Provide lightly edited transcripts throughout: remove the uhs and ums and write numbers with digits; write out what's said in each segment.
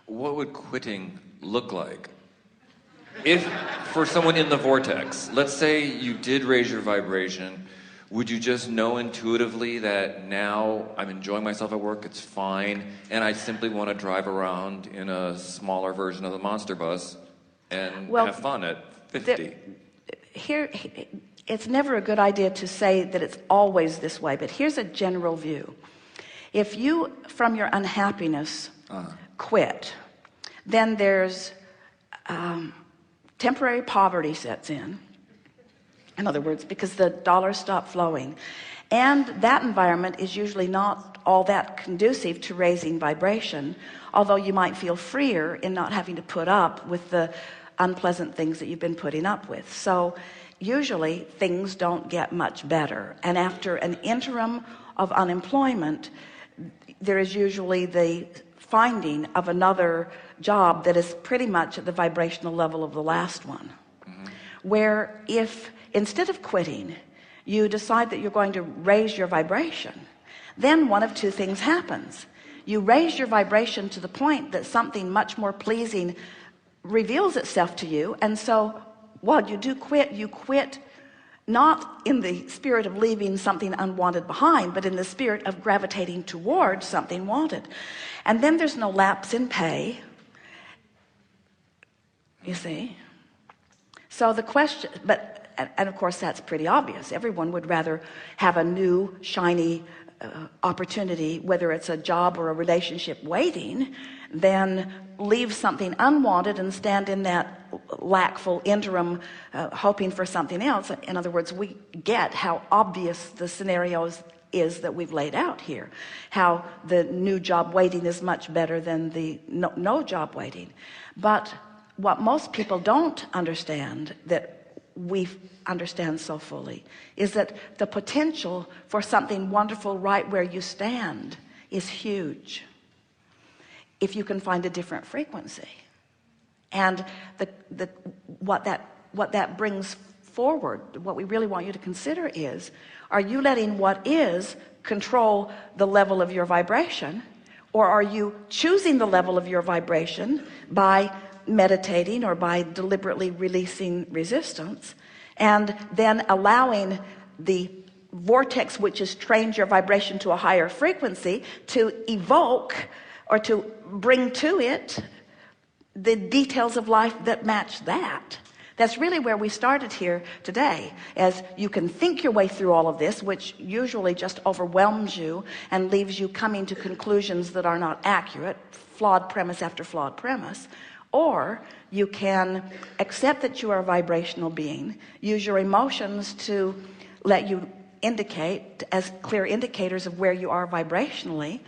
What would quitting look like? If, for someone in the vortex, let's say you did raise your vibration, would you just know intuitively that now I'm enjoying myself at work, it's fine, and I simply want to drive around in a smaller version of the monster bus and have fun at 50? Here, it's never a good idea to say that it's always this way, but here's a general view. If you, from your unhappiness, quit, then there's temporary poverty sets in other words, because the dollars stop flowing, and that environment is usually not all that conducive to raising vibration, although you might feel freer in not having to put up with the unpleasant things that you've been putting up with. So usually things don't get much better, and after an interim of unemployment, there is usually the finding of another job that is pretty much at the vibrational level of the last one. Where if instead of quitting you decide that you're going to raise your vibration, then one of two things happens. You raise your vibration to the point that something much more pleasing reveals itself to you, and so while you do quit, you quit not in the spirit of leaving something unwanted behind, but in the spirit of gravitating towards something wanted. And then there's no lapse in pay, you see. So the question, and of course that's pretty obvious. Everyone would rather have a new shiny opportunity, whether it's a job or a relationship, waiting, than leave something unwanted and stand in that lackful interim hoping for something else. In other words, we get how obvious the scenarios is that we've laid out here, how the new job waiting is much better than the no job waiting. But what most people don't understand, that we understand so fully, is that the potential for something wonderful right where you stand is huge if you can find a different frequency. And what that brings forward, what we really want you to consider is, are you letting what is control the level of your vibration, or are you choosing the level of your vibration by meditating or by deliberately releasing resistance, and then allowing the vortex which has trained your vibration to a higher frequency to evoke or to bring to it the details of life that match that? That's really where we started here today, as you can think your way through all of this, which usually just overwhelms you and leaves you coming to conclusions that are not accurate, flawed premise after flawed premise. Or you can accept that you are a vibrational being, use your emotions to let you indicate as clear indicators of where you are vibrationally,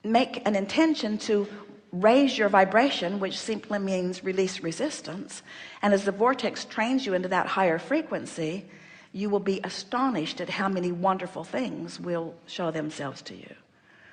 make an intention to raise your vibration, which simply means release resistance, and as the vortex trains you into that higher frequency, you will be astonished at how many wonderful things will show themselves to you.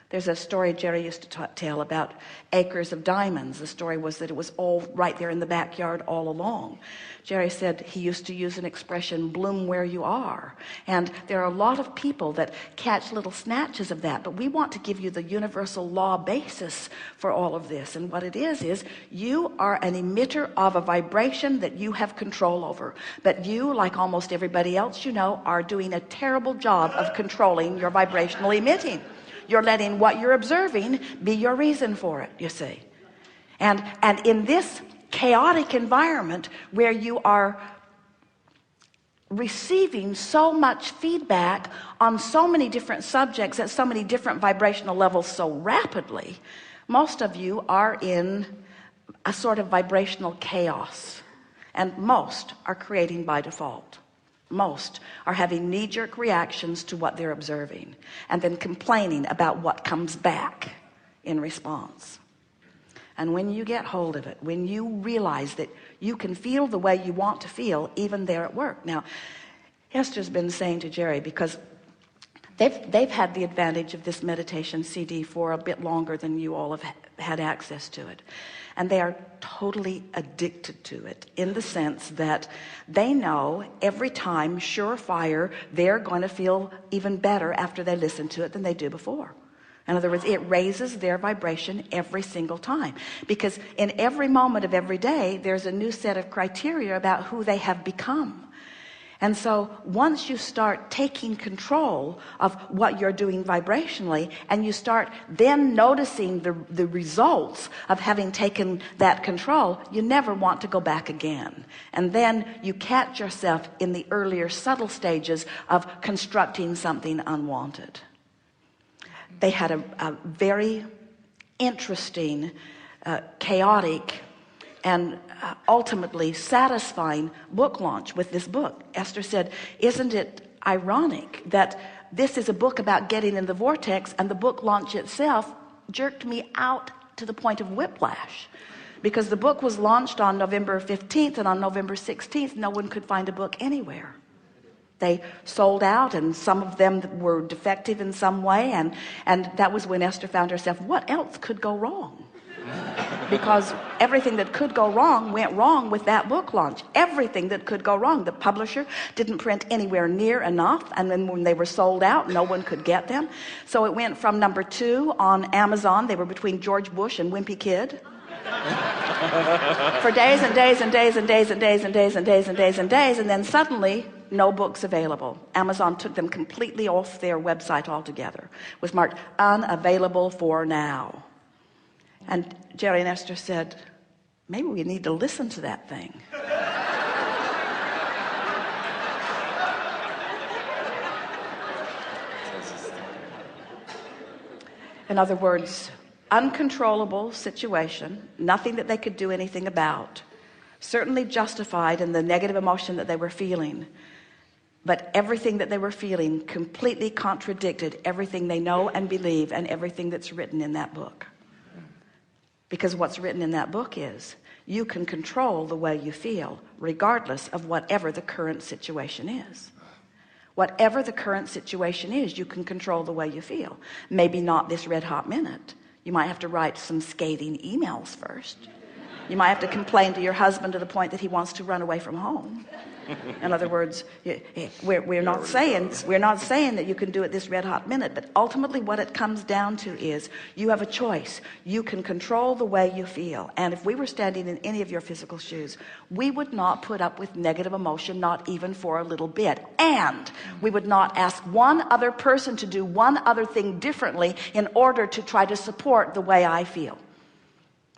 There's a story Jerry used to tell about acres of diamonds. The story was that it was all right there in the backyard all along. Jerry said he used to use an expression, bloom where you are. And there are a lot of people that catch little snatches of that, but we want to give you the universal law basis for all of this. And what it is you are an emitter of a vibration that you have control over. But you, like almost everybody else you know, are doing a terrible job of controlling your vibrational emitting. You're letting what you're observing be your reason for it, you see. And in this chaotic environment where you are receiving so much feedback on so many different subjects at so many different vibrational levels so rapidly, most of you are in a sort of vibrational chaos, and most are creating by default. Most are having knee-jerk reactions to what they're observing and then complaining about what comes back in response. And when you get hold of it, when you realize that you can feel the way you want to feel even there at work. Now, Esther's been saying to Jerry, because they've had the advantage of this meditation CD for a bit longer than you all have had access to it, and they are totally addicted to it, in the sense that they know every time, surefire, they're going to feel even better after they listen to it than they do before. In other words, it raises their vibration every single time, because in every moment of every day there's a new set of criteria about who they have become. And so once you start taking control of what you're doing vibrationally, and you start then noticing the results of having taken that control, you never want to go back again. And then you catch yourself in the earlier subtle stages of constructing something unwanted. They had a very interesting, chaotic, and ultimately satisfying book launch with this book. Esther said, isn't it ironic that this is a book about getting in the vortex, and the book launch itself jerked me out to the point of whiplash, because the book was launched on November 15th, and on November 16th no one could find a book anywhere. They sold out, and some of them were defective in some way, and that was when Esther found herself, what else could go wrong? Because everything that could go wrong went wrong with that book launch. Everything that could go wrong. The publisher didn't print anywhere near enough, and then when they were sold out, no one could get them. So it went from number 2 on Amazon. They were between George Bush and Wimpy Kid for days and days and days and days and days and days and days and days and days, and then suddenly no books available. Amazon took them completely off their website altogether. It was marked unavailable for now. And Jerry and Esther said, maybe we need to listen to that thing. In other words, uncontrollable situation, nothing that they could do anything about, certainly justified in the negative emotion that they were feeling, but everything that they were feeling completely contradicted everything they know and believe and everything that's written in that book. Because what's written in that book is, you can control the way you feel regardless of whatever the current situation is. Whatever the current situation is, you can control the way you feel. Maybe not this red hot minute. You might have to write some scathing emails first. You might have to complain to your husband to the point that he wants to run away from home. In other words, we're not saying that you can do it this red hot minute, but ultimately what it comes down to is you have a choice. You can control the way you feel. And if we were standing in any of your physical shoes, we would not put up with negative emotion, not even for a little bit. And we would not ask one other person to do one other thing differently in order to try to support the way I feel.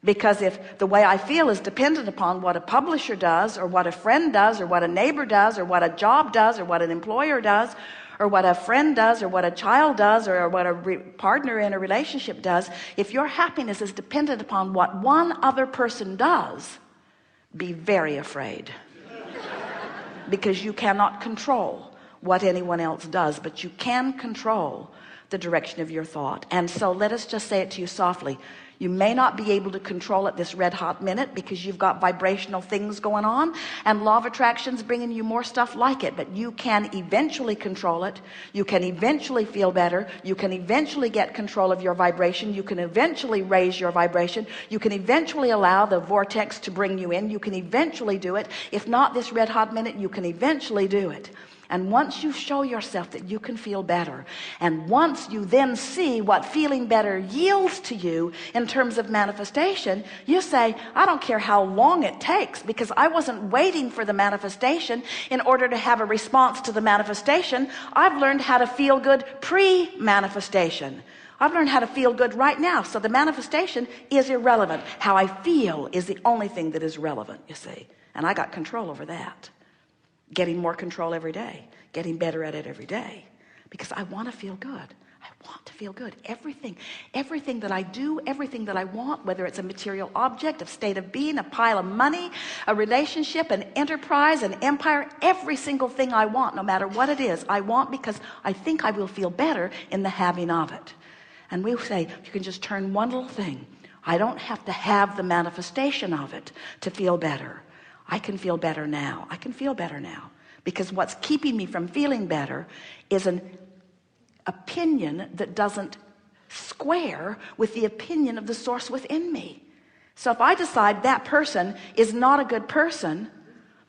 Because if the way I feel is dependent upon what a publisher does, or what a friend does, or what a neighbor does, or what a job does, or what an employer does, or what a friend does, or what a child does, or what a partner in a relationship does, if your happiness is dependent upon what one other person does, be very afraid. Because you cannot control what anyone else does, but you can control the direction of your thought. And so let us just say it to you softly. You may not be able to control it this red hot minute because you've got vibrational things going on, and law of attraction's bringing you more stuff like it, but you can eventually control it. You can eventually feel better. You can eventually get control of your vibration. You can eventually raise your vibration. You can eventually allow the vortex to bring you in. You can eventually do it. If not this red hot minute, you can eventually do it. And once you show yourself that you can feel better, and once you then see what feeling better yields to you in terms of manifestation, you say, I don't care how long it takes, because I wasn't waiting for the manifestation in order to have a response to the manifestation. I've learned how to feel good pre-manifestation. I've learned how to feel good right now. So the manifestation is irrelevant. How I feel is the only thing that is relevant, you see. And I got control over that. Getting more control every day, getting better at it every day, because I want to feel good. I want to feel good. Everything that I do, everything that I want, whether it's a material object, a state of being, a pile of money, a relationship, an enterprise, an empire, every single thing I want, no matter what it is, I want because I think I will feel better in the having of it. And we say, you can just turn one little thing. I don't have to have the manifestation of it to feel better. I can feel better now. I can feel better now. Because what's keeping me from feeling better is an opinion that doesn't square with the opinion of the source within me. So if I decide that person is not a good person,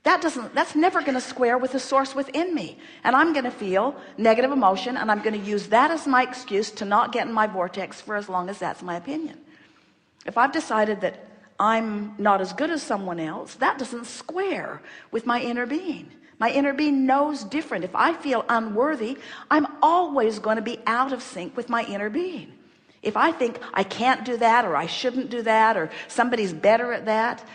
That's never going to square with the source within me. And I'm going to feel negative emotion, and I'm going to use that as my excuse to not get in my vortex for as long as that's my opinion. If I've decided that I'm not as good as someone else, that doesn't square with my inner being. My inner being knows different. If I feel unworthy, I'm always going to be out of sync with my inner being. If I think I can't do that, or I shouldn't do that, or somebody's better at that,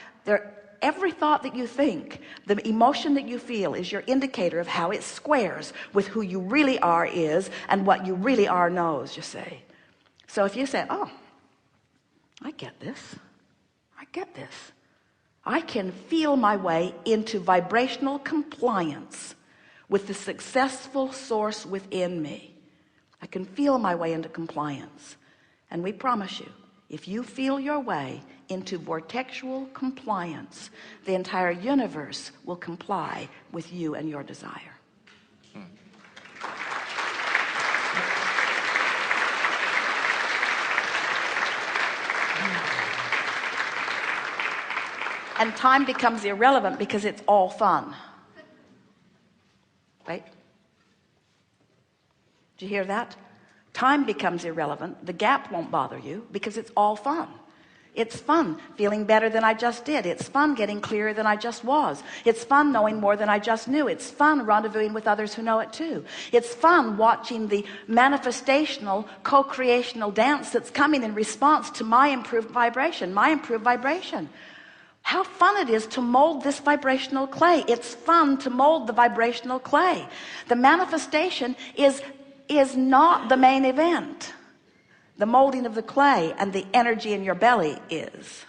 every thought that you think, the emotion that you feel, is your indicator of how it squares with who you really are is, and what you really are knows, you see. So if you say, oh, I get this, I can feel my way into vibrational compliance with the successful source within me. I can feel my way into compliance. And we promise you, if you feel your way into vortexual compliance, the entire universe will comply with you and your desire. And time becomes irrelevant because it's all fun. Right? Did you hear that? Time becomes irrelevant. The gap won't bother you because it's all fun. It's fun feeling better than I just did. It's fun getting clearer than I just was. It's fun knowing more than I just knew. It's fun rendezvousing with others who know it too. It's fun watching the manifestational, co-creational dance that's coming in response to my improved vibration. How fun it is to mold this vibrational clay. It's fun to mold the vibrational clay. The manifestation is not the main event. The molding of the clay and the energy in your belly is.